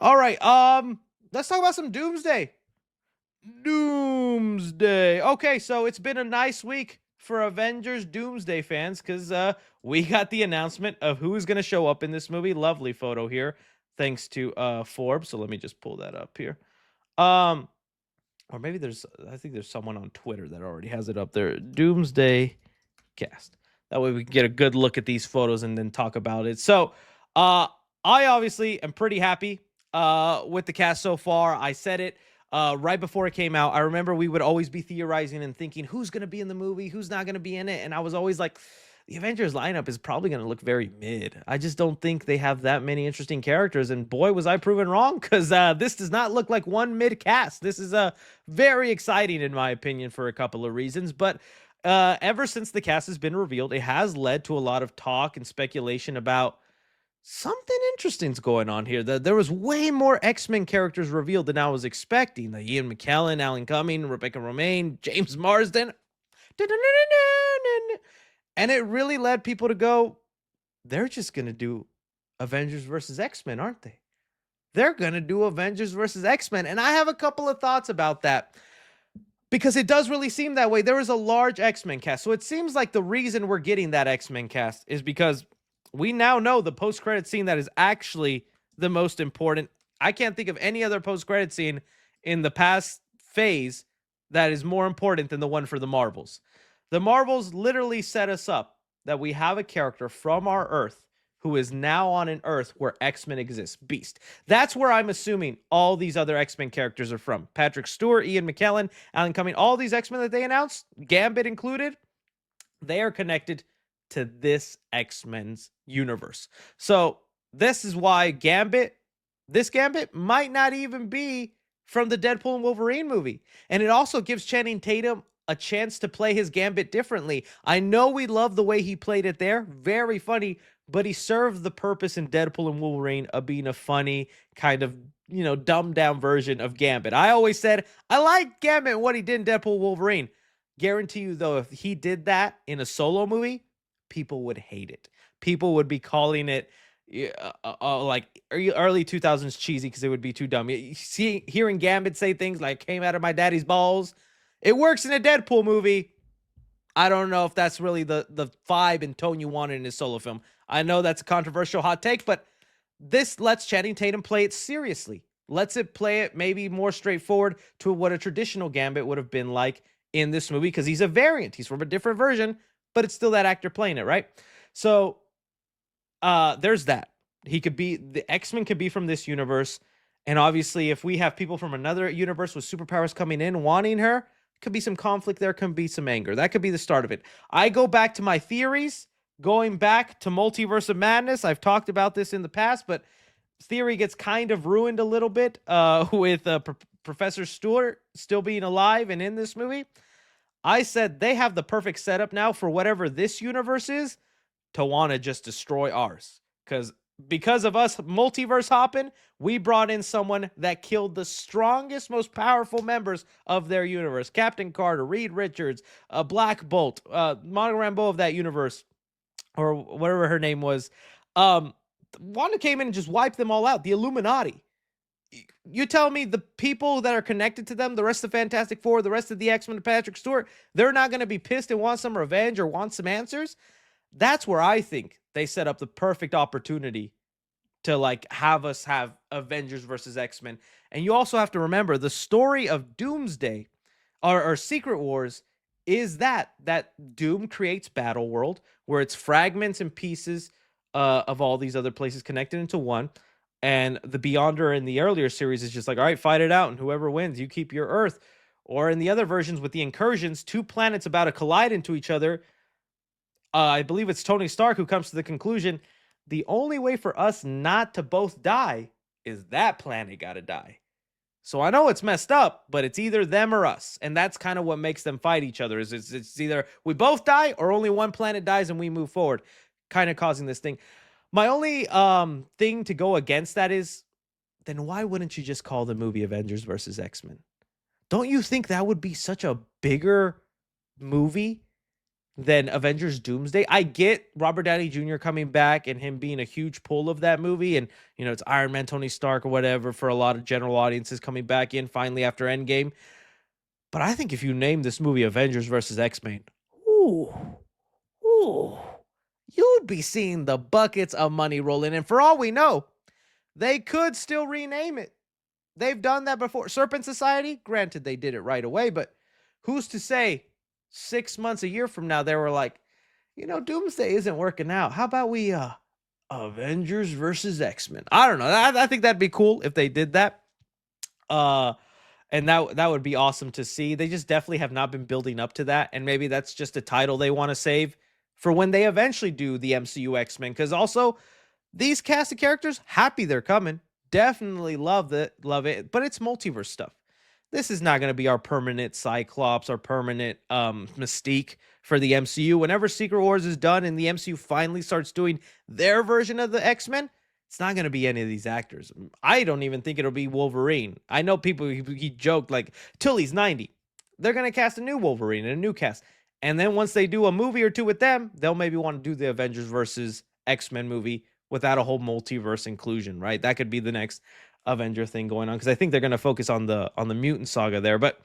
All right. Let's talk about some Doomsday. Doomsday. Okay, so it's been a nice week for Avengers Doomsday fans because we got the announcement of who's gonna show up in this movie. Lovely photo here, thanks to Forbes. So let me just pull that up here. Um, or maybe I think there's someone on Twitter that already has it up there. Doomsday cast. That way we can get a good look at these photos and then talk about it. So, I obviously am pretty happy with the cast so far. I said it right before it came out. I remember we would always be theorizing and thinking who's going to be in the movie, who's not going to be in it, and I was always like, the Avengers lineup is probably going to look very mid. I just don't think they have that many interesting characters, and boy, was I proven wrong because this does not look like one mid cast. This is very exciting in my opinion for a couple of reasons, but ever since the cast has been revealed, it has led to a lot of talk and speculation about something interesting's going on here. There was way more X-Men characters revealed than I was expecting. The Ian McKellen, Alan Cumming, Rebecca Romaine, James Marsden. And it really led people to go, they're just going to do Avengers versus X-Men, aren't they? They're going to do Avengers versus X-Men. And I have a couple of thoughts about that because it does really seem that way. There is a large X-Men cast. So it seems like the reason we're getting that X-Men cast is because we now know the post-credit scene that is actually the most important. I can't think of any other post-credit scene in the past phase that is more important than the one for the Marvels. The Marvels literally set us up that we have a character from our Earth who is now on an Earth where X-Men exists. Beast. That's where I'm assuming all these other X-Men characters are from. Patrick Stewart, Ian McKellen, Alan Cumming, all these X-Men that they announced, Gambit included, they are connected to this X-Men's universe. So this is why this Gambit might not even be from the Deadpool and Wolverine movie. And it also gives Channing Tatum a chance to play his Gambit differently. I know we love the way he played it there. Very funny, but he served the purpose in Deadpool and Wolverine of being a funny kind of, dumbed down version of Gambit. I always said, I like Gambit and what he did in Deadpool Wolverine. Guarantee you, though, if he did that in a solo movie, people would hate it. People would be calling it like early 2000s cheesy because it would be too dumb. Hearing Gambit say things like came out of my daddy's balls, it works in a Deadpool movie. I don't know if that's really the vibe and tone you wanted in his solo film. I know that's a controversial hot take, but this lets Channing Tatum play it seriously. Lets it play it maybe more straightforward to what a traditional Gambit would have been like in this movie because he's a variant. He's from a different version, but it's still that actor playing it, right? So there's that. The X-Men could be from this universe. And obviously, if we have people from another universe with superpowers coming in wanting her, could be some conflict there, could be some anger. That could be the start of it. I go back to my theories, going back to Multiverse of Madness. I've talked about this in the past, but theory gets kind of ruined a little bit with Professor Stewart still being alive and in this movie. I said they have the perfect setup now for whatever this universe is to want to just destroy ours. Because of us multiverse hopping, we brought in someone that killed the strongest, most powerful members of their universe. Captain Carter, Reed Richards, Black Bolt, Monica Rambeau of that universe, or whatever her name was. Wanda came in and just wiped them all out. The Illuminati. You tell me the people that are connected to them, the rest of the Fantastic Four, the rest of the X-Men, Patrick Stewart, they're not going to be pissed and want some revenge or want some answers? That's where I think they set up the perfect opportunity to have us have Avengers versus X-Men. And you also have to remember the story of Doomsday or Secret Wars is that Doom creates Battle World where it's fragments and pieces of all these other places connected into one. And the Beyonder in the earlier series is just like, all right, fight it out. And whoever wins, you keep your Earth. Or in the other versions with the incursions, two planets about to collide into each other. I believe it's Tony Stark who comes to the conclusion, the only way for us not to both die is that planet got to die. So I know it's messed up, but it's either them or us. And that's kind of what makes them fight each other. It's either we both die or only one planet dies and we move forward, kind of causing this thing. My only thing to go against that is, then why wouldn't you just call the movie Avengers versus X-Men? Don't you think that would be such a bigger movie than Avengers Doomsday. I get Robert Downey Jr. coming back and him being a huge pull of that movie. And, it's Iron Man, Tony Stark, or whatever for a lot of general audiences coming back in finally after Endgame. But I think if you name this movie Avengers versus X-Men, ooh, ooh, you'd be seeing the buckets of money rolling. And for all we know, they could still rename it. They've done that before. Serpent Society, granted, they did it right away, but who's to say 6 months, a year from now, they were like, Doomsday isn't working out. How about we Avengers versus X-Men? I don't know. I think that'd be cool if they did that. And that would be awesome to see. They just definitely have not been building up to that, and maybe that's just a title they want to save for when they eventually do the MCU X-Men. Because also, these cast of characters, happy they're coming. Definitely love it, but it's multiverse stuff. This is not going to be our permanent Cyclops, our permanent Mystique for the MCU. Whenever Secret Wars is done and the MCU finally starts doing their version of the X-Men, it's not going to be any of these actors. I don't even think it'll be Wolverine. I know people, he joked like, till he's 90. They're going to cast a new Wolverine and a new cast. And then once they do a movie or two with them, they'll maybe want to do the Avengers versus X-Men movie without a whole multiverse inclusion, right? That could be the next Avenger thing going on, because I think they're going to focus on the mutant saga there. But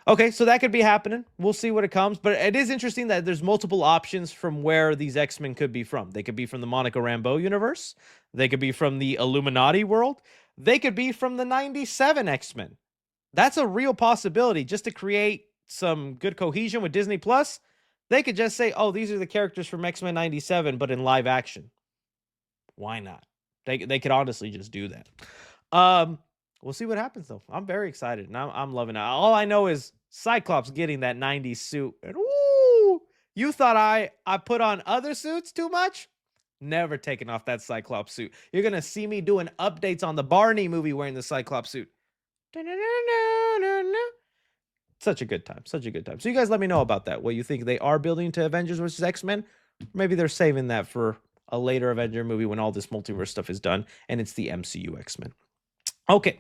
okay, so that could be happening. We'll see what it comes. But it is interesting that there's multiple options from where these X-Men could be from. They could be from the Monica Rambeau universe. They could be from the Illuminati world. They could be from the 97 X-Men. That's a real possibility, just to create some good cohesion with Disney Plus. They could just say, oh, these are the characters from X-Men 97, but in live action. Why not? They could honestly just do that. We'll see what happens though. I'm very excited and I'm loving it. All I know is Cyclops getting that 90s suit. And woo! You thought I put on other suits too much? Never taking off that Cyclops suit. You're gonna see me doing updates on the Barney movie wearing the Cyclops suit. Such a good time. Such a good time. So you guys let me know about that. What you think they are building to Avengers versus X-Men? Maybe they're saving that for a later Avenger movie when all this multiverse stuff is done and it's the MCU X-Men. Okay.